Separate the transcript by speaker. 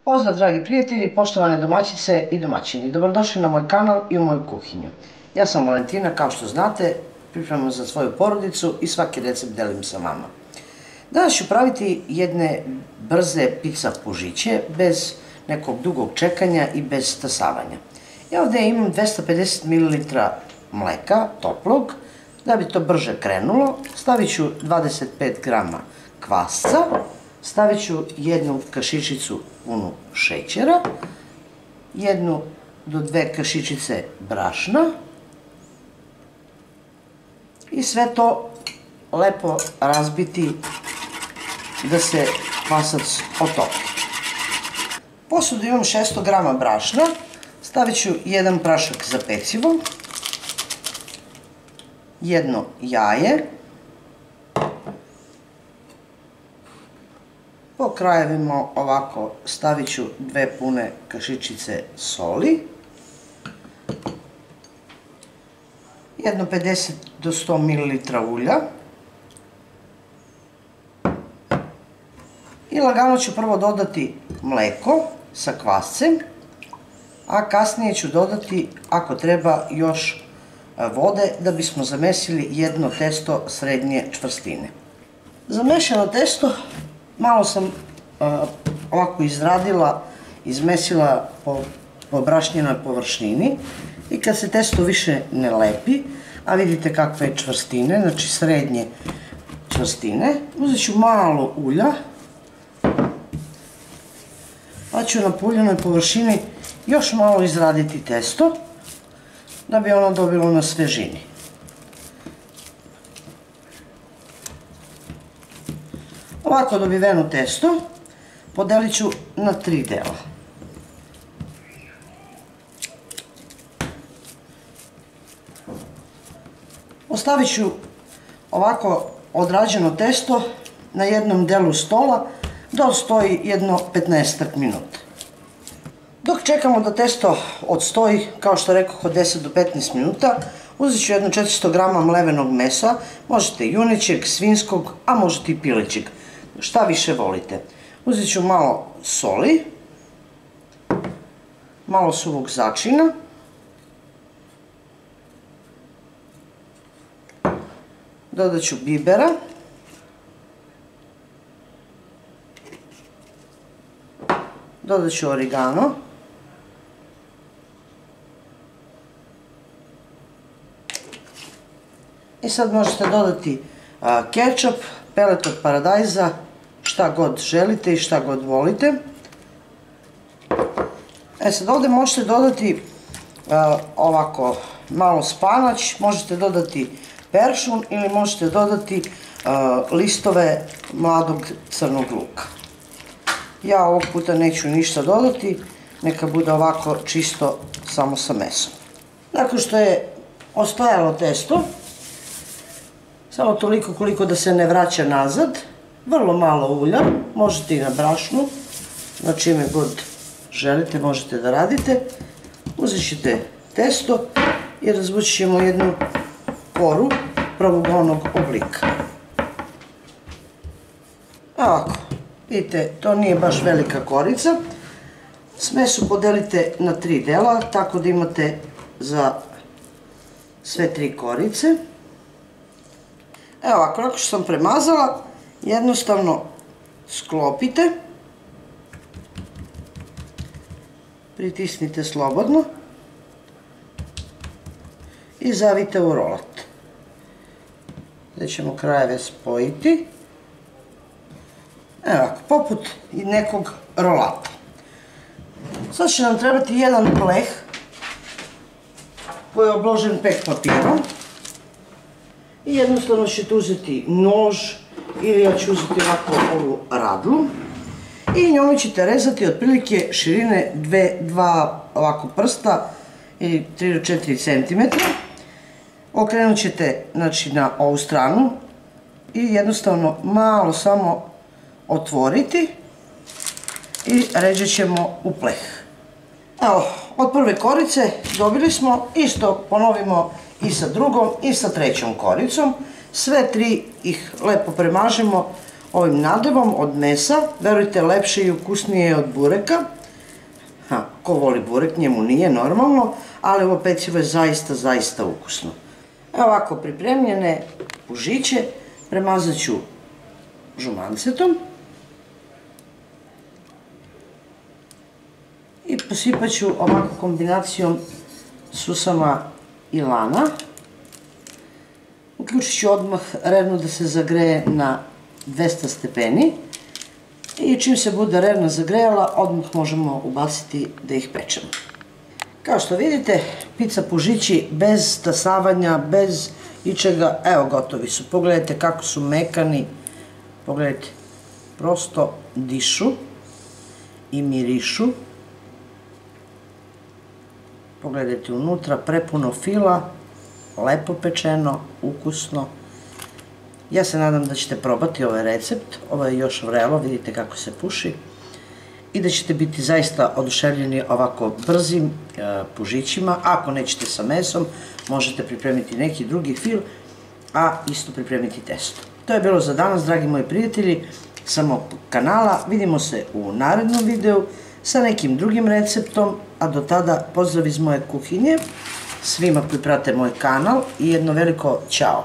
Speaker 1: Pozdrav dragi prijatelji, poštovane domaćice i domaćini. Dobrodošli na moj kanal i u moju kuhinju. Ja sam Valentina, kao što znate, pripremam za svoju porodicu i svaki recept delim sa vama. Danas ću praviti jedne brze pizza pužiće, bez nekog dugog čekanja i bez stasavanja. Ja ovdje imam 250 ml mleka, toplog. Da bi to brže krenulo, stavit ću 25 g kvasca, stavit ću jednu kašičicu punu šećera, 1 do 2 kašičice brašna i sve to lepo razbiti da se kvasac otopi. Posudu imam 600 g brašna, stavit ću 1 prašak za pecivo, 1 jaje, po krajevima ovako stavit ću 2 pune kašičice soli, jedno 50 do 100 ml ulja i lagano ću prvo dodati mleko sa kvascem, a kasnije ću dodati, ako treba, još vode da bismo zamesili jedno testo srednje čvrstine. Zamešano testo malo sam ovako izradila, izmesila po brašnjenoj površini i kad se testo više ne lepi, a vidite kakve je čvrstine, znači srednje čvrstine, uzet ću malo ulja, pa ću na pouljenoj površini još malo izraditi testo da bi ono dobilo na svežini. Ovako dobiveno testo podelit ću na 3 dela. Ostavit ću ovako odrađeno testo na jednom delu stola da stoji jedno 15 minuta. Dok čekamo da testo odstoji, kao što rekoh, od 10 do 15 minuta, uzet ću jedno 400 g mlevenog mesa, možete junećeg, svinjskog, a možete i pilećeg, šta više volite. Uzet ću malo soli, malo suvog začina, dodat ću bibera, dodat ću origano, i sad možete dodati kečap, pelet od paradajza, šta god želite i šta god volite. Sad ovdje možete dodati ovako malo spanać, možete dodati peršun ili možete dodati listove mladog crnog luka. Ja ovog puta neću ništa dodati, neka bude ovako čisto samo sa mesom. Nakon što je ostajalo testo, samo toliko koliko da se ne vraća nazad, vrlo malo ulja, možete i na brašnu, na čime god želite možete da radite. Uzet ćete testo i razvući ćemo jednu koru pravougolnog oblika. Ovako, vidite, to nije baš velika korica. Smesu podelite na 3 dela, tako da imate za sve 3 korice. Evo ovako, nakon što sam premazala, jednostavno sklopite, pritisnite slobodno i zavijte u rolat. Gdje ćemo krajeve spojiti. Evo ovako, poput nekog rolata. Sad će nam trebati jedan pleh koji je obložen pek papirom. I jednostavno ćete uzeti nož ili ja ću uzeti ovako ovu radlu i njome ćete rezati otprilike širine 2 ovako prsta ili 3 do 4 cm. Okrenut ćete, znači, na ovu stranu i jednostavno malo samo otvoriti i ređat ćemo u pleh. Evo, od prve korice dobili smo, isto ponovimo i sa drugom i sa trećom koricom. Sve 3 ih lepo premažemo ovim nadevom od mesa. Verujte, lepše i ukusnije je od bureka. Ko voli burek, njemu nije normalno, ali ovo pecivo je zaista, zaista ukusno. Evo ovako pripremljene pužiće premazat ću žumancetom i posipat ću ovako kombinacijom susama i lana. Uključit ću odmah revno da se zagreje na 200 stepeni i čim se bude revno zagrejala, odmah možemo ubaciti da ih pečemo. Kao što vidite, pizza pužići bez stasavanja, bez ičega, evo gotovi su. Pogledajte kako su mekani, pogledajte, prosto dišu i mirišu. Pogledajte unutra, prepuno fila, lepo pečeno, ukusno. Ja se nadam da ćete probati ovaj recept, ovo je još vrelo, vidite kako se puši. I da ćete biti zaista oduševljeni ovako brzim pužićima. Ako nećete sa mesom, možete pripremiti neki drugi fil, a isto pripremiti testo. To je bilo za danas, dragi moji prijatelji, sa mog kanala. Vidimo se u narednom videu sa nekim drugim receptom, a do tada pozdrav iz moje kuhinje svima koji prate moj kanal i jedno veliko ćao!